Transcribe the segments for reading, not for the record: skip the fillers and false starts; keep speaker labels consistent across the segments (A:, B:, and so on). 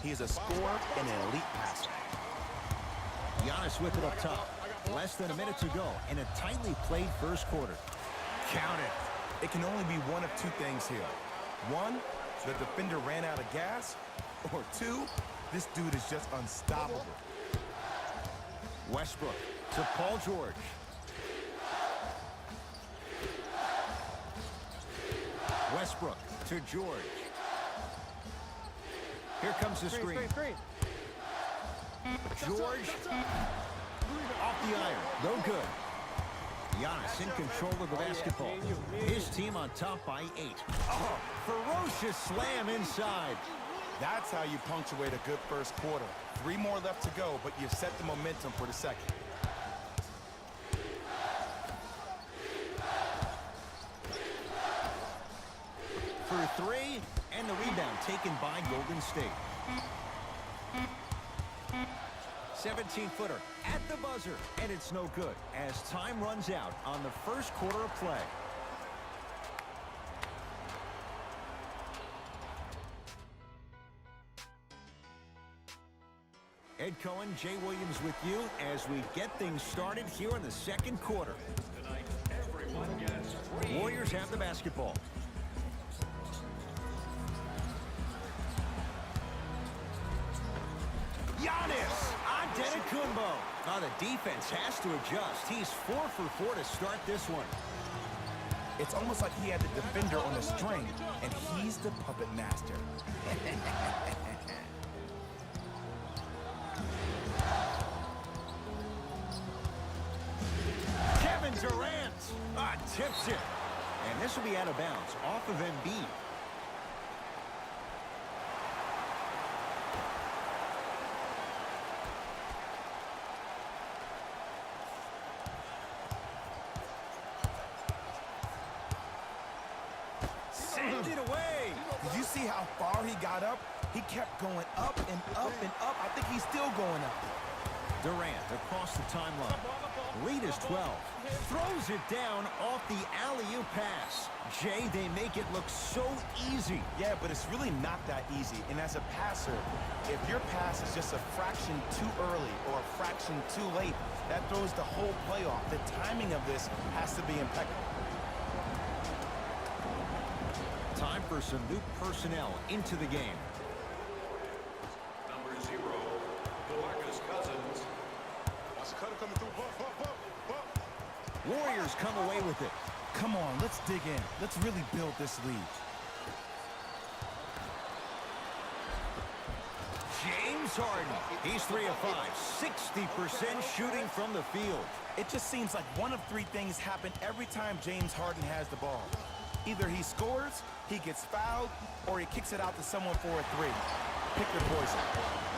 A: He is a scorer and an elite passer.
B: Giannis with it up top. Less than a minute to go in a tightly played first quarter. Count it.
A: It can only be one of two things here. One, the defender ran out of gas. Or two, this dude is just unstoppable.
B: Westbrook to Paul George. Westbrook to George. Here comes the screen. George off the iron. No good. Giannis in control of the basketball. His team on top by 8. Oh, ferocious slam inside.
A: That's how you punctuate a good first quarter. 3 more left to go, but you've set the momentum for the second.
B: For 3, and the rebound taken by Golden State. 17-footer at the buzzer, and it's no good as time runs out on the first quarter of play. Ed Cohen, Jay Williams with you as we get things started here in the second quarter. Warriors have the basketball. Giannis Antetokounmpo. Now the defense has to adjust. He's 4 for 4 to start this one.
A: It's almost like he had the defender on a string, and he's the puppet master.
B: Kevin Durant tips it. And this will be out of bounds off of Embiid. Send it away.
A: Did you see how far he got up? He kept going up and up and up. I think he's still going up.
B: Durant across the timeline. Lead is 12. Throws it down off the alley-oop pass. Jay, they make it look so easy.
A: Yeah, but it's really not that easy. And as a passer, if your pass is just a fraction too early or a fraction too late, that throws the whole play off. The timing of this has to be impeccable.
B: Time for some new personnel into the game.
C: Number 0, DeMarcus Cousins. That's a cutter coming through.
B: Warriors come away with it.
A: Come on, let's dig in. Let's really build this lead.
B: James Harden. He's 3 of 5. 60% shooting from the field.
A: It just seems like one of 3 things happen every time James Harden has the ball. Either he scores, he gets fouled, or he kicks it out to someone for a 3. Pick your poison.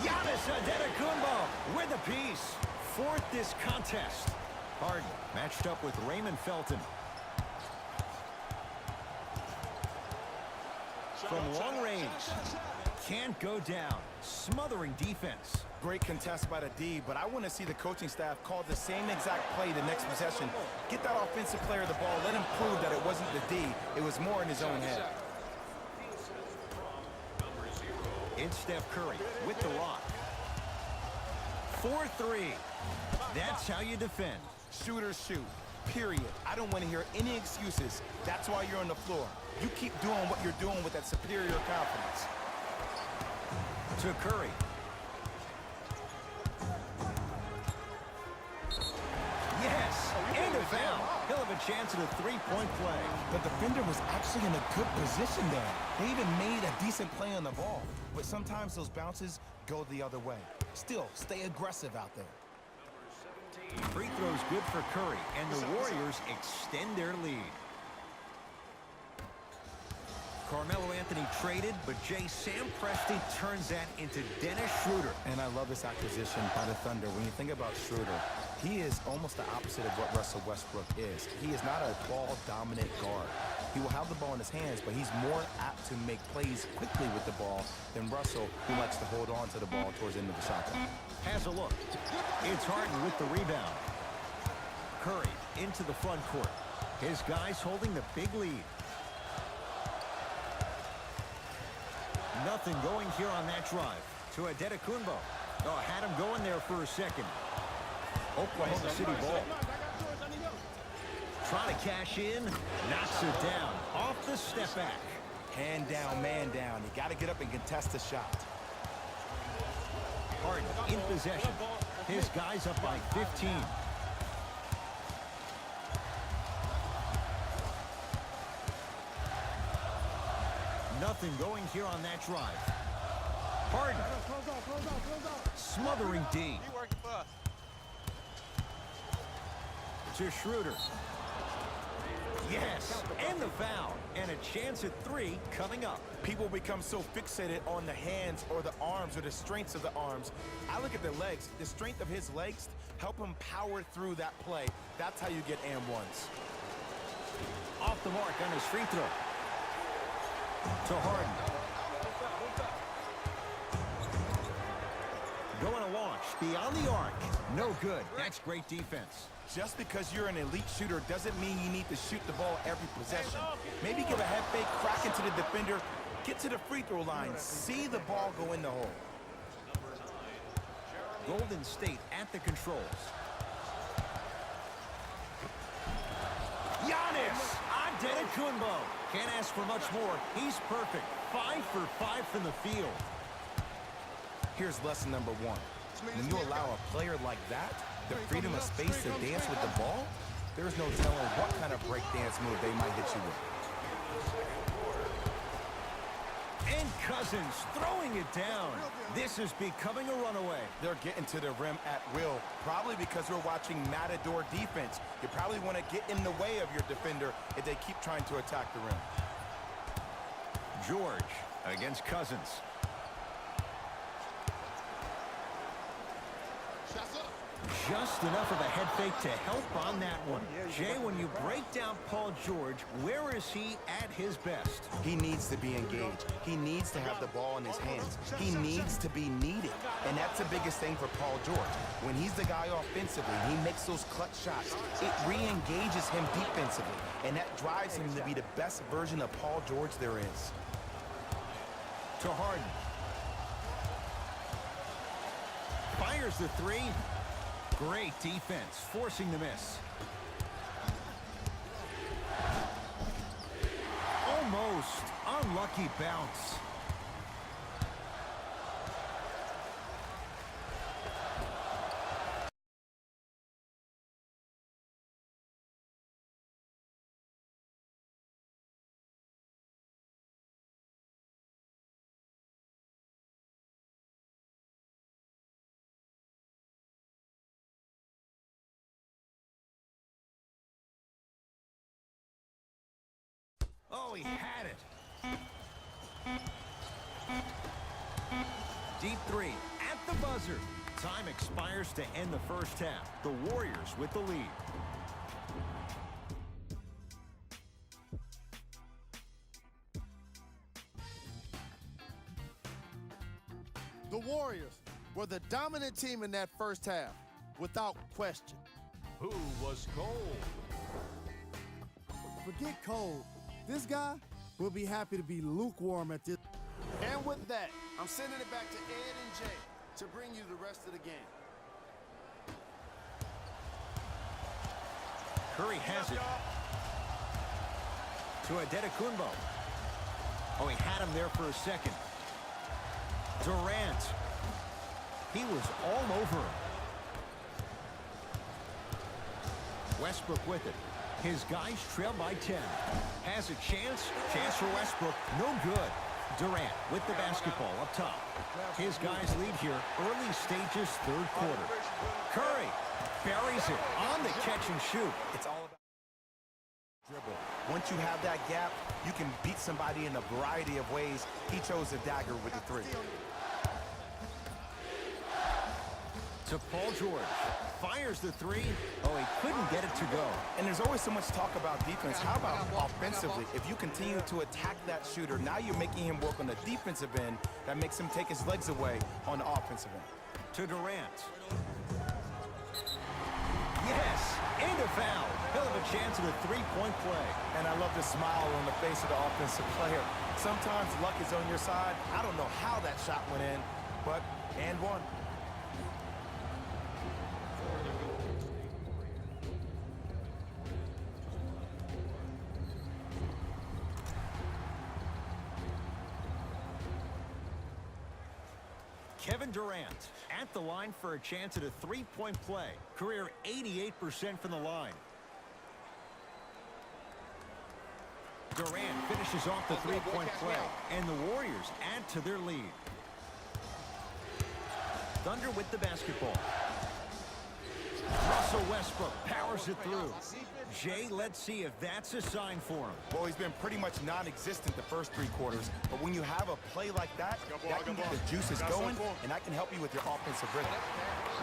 B: Giannis Antetokounmpo with a piece. 4th this contest. Harden matched up with Raymond Felton. From long range. Can't go down. Smothering defense.
A: Great contest by the D, but I want to see the coaching staff call the same exact play the next possession. Get that offensive player the ball. Let him prove that it wasn't the D. It was more in his own head.
B: It's Steph Curry with the rock. 4-3. That's how you defend.
A: Shooters shoot. Period. I don't want to hear any excuses. That's why you're on the floor. You keep doing what you're doing with that superior confidence.
B: To Curry. Yes, and a foul. He'll have a chance at a 3-point play.
A: The defender was actually in a good position there. They even made a decent play on the ball. But sometimes those bounces go the other way. Still, stay aggressive out there.
B: Free throws good for Curry, and the Warriors extend their lead. Carmelo Anthony traded, but Sam Presti turns that into Dennis Schroeder.
A: And I love this acquisition by the Thunder. When you think about Schroeder, he is almost the opposite of what Russell Westbrook is. He is not a ball-dominant guard. He will have the ball in his hands, but he's more apt to make plays quickly with the ball than Russell, who likes to hold on to the ball towards the end of the shot clock.
B: Has a look. It's Harden with the rebound. Curry into the front court. His guys holding the big lead. Nothing going here on that drive. To Adetokunbo. Oh, had him going there for a second. Oklahoma City ball. Trying to cash in. Knocks it down. Off the step back.
A: Hand down, man down. You got to get up and contest the shot.
B: Harden in possession. His guy's up by 15. Nothing going here on that drive. Harden. Smothering D.
C: He working for us.
B: To Schroeder. Yes, and the foul. And a chance at 3 coming up.
A: People become so fixated on the hands or the arms or the strengths of the arms. I look at the legs. The strength of his legs help him power through that play. That's how you get and ones.
B: Off the mark on his free throw. To Harden. Going to launch beyond the arc. No good. That's great defense.
A: Just because you're an elite shooter doesn't mean you need to shoot the ball every possession. Maybe give a head fake, crack into the defender, get to the free throw line, see the ball go in the hole.
B: Golden State at the controls. Giannis Antetokounmpo. Can't ask for much more. He's perfect. 5 for 5 from the field.
A: Here's lesson number 1. When you allow a player like that the freedom of space to dance with the ball, there's no telling what kind of breakdance move they might hit you with.
B: And Cousins throwing it down. This is becoming a runaway.
A: They're getting to the rim at will, probably because we're watching Matador defense. You probably want to get in the way of your defender if they keep trying to attack the rim.
B: George against Cousins. Just enough of a head fake to help on that one. Jay, when you break down Paul George, where is he at his best?
A: He needs to be engaged. He needs to have the ball in his hands. He needs to be needed. And that's the biggest thing for Paul George. When he's the guy offensively, he makes those clutch shots. It re-engages him defensively. And that drives him to be the best version of Paul George there is.
B: To Harden. Fires the 3. Great defense, forcing the miss. Almost. Unlucky bounce. Oh, he had it. Deep 3 at the buzzer. Time expires to end the first half. The Warriors with the lead.
D: The Warriors were the dominant team in that first half, without question.
C: Who was cold?
E: Forget cold. This guy will be happy to be lukewarm at this.
D: And with that, I'm sending it back to Ed and Jay to bring you the rest of the game.
B: Curry has it. To Adetokunbo. Oh, he had him there for a second. Durant. He was all over him. Westbrook with it. His guys trail by 10. Has a chance. Chance for Westbrook. No good. Durant with the basketball up top. His guys lead here. Early stages, third quarter. Curry buries it on the catch and shoot.
A: It's all about dribble. Once you have that gap, you can beat somebody in a variety of ways. He chose a dagger with the 3.
B: To Paul George. Fires the 3. Oh, he couldn't get it to go.
A: And there's always so much talk about defense. How about offensively? If you continue to attack that shooter, now you're making him work on the defensive end. That makes him take his legs away on the offensive end.
B: To Durant. Yes, and a foul. He'll have a chance at a three-point play.
A: And I love the smile on the face of the offensive player. Sometimes luck is on your side. I don't know how that shot went in, but and one.
B: Kevin Durant at the line for a chance at a three-point play. Career 88% from the line. Durant finishes off the three-point play, and the Warriors add to their lead. Thunder with the basketball. Russell Westbrook powers it through. Jay, let's see if that's a sign for him.
A: Well, he's been pretty much non-existent the first 3 quarters, but when you have a play like that, that can get the juices going, and that can help you with your offensive rhythm.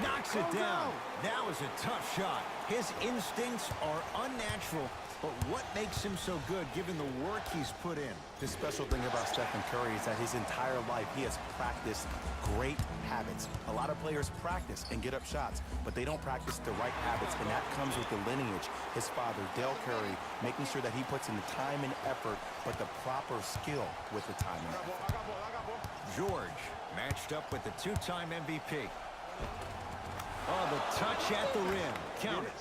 B: Knocks it down. That was a tough shot. His instincts are unnatural, but what makes him so good given the work he's put in?
A: The special thing about Stephen Curry is that his entire life he has practiced great habits. A lot of players practice and get up shots, but they don't practice the right habits, and that comes with the lineage. His father, Dale Curry, making sure that he puts in the time and effort, but the proper skill with the time and effort.
B: George matched up with the 2-time MVP. Oh, the touch at the rim. Count it.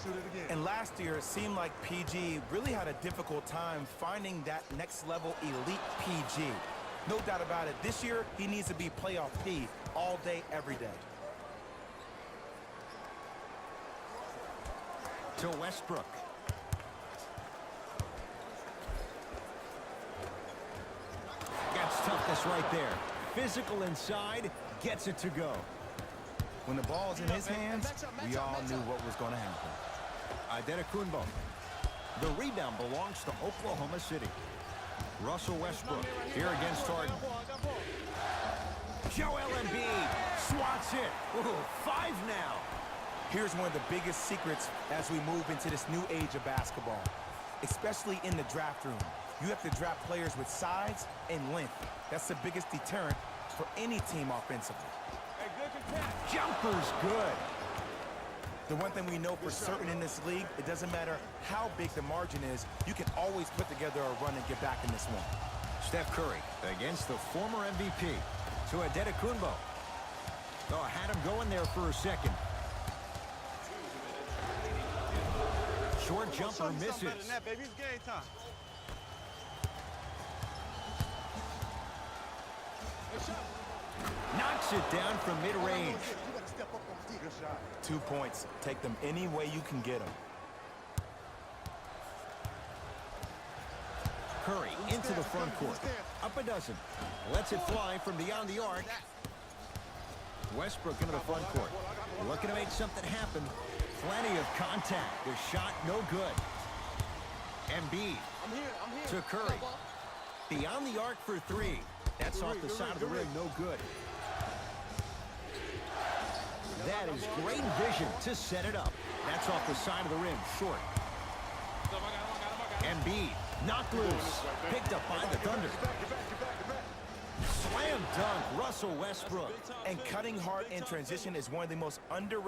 A: And last year, it seemed like PG really had a difficult time finding that next level elite PG. No doubt about it. This year, he needs to be playoff P all day, every day.
B: To Westbrook. Gets toughness right there. Physical inside, gets it to go.
A: When the ball's in his hands, we all knew what was going to happen.
B: Adetokunbo. The rebound belongs to Oklahoma City. Russell Westbrook here against Harden. Joel Embiid swats it. Ooh, 5 now.
A: Here's one of the biggest secrets as we move into this new age of basketball, especially in the draft room. You have to draft players with size and length. That's the biggest deterrent for any team offensively.
B: Jumper's good.
A: The one thing we know for certain in this league, it doesn't matter how big the margin is, you can always put together a run and get back in this one.
B: Steph Curry against the former MVP. To Adetokunbo. Oh, had him going there for a second. Short jumper misses. Knocks it down from mid-range.
A: 2 points. Take them any way you can get them.
B: Curry into the front court. Up a dozen. Lets it fly from beyond the arc. Westbrook into the front court. Looking to make something happen. Plenty of contact. The shot no good. Embiid to Curry. Beyond the arc for 3. That's off the side of the rim. No good. That is great vision to set it up. That's off the side of the rim. Short. Embiid knocked loose. Picked up by the Thunder. Slam dunk. Russell Westbrook.
A: And cutting hard in transition is one of the most underrated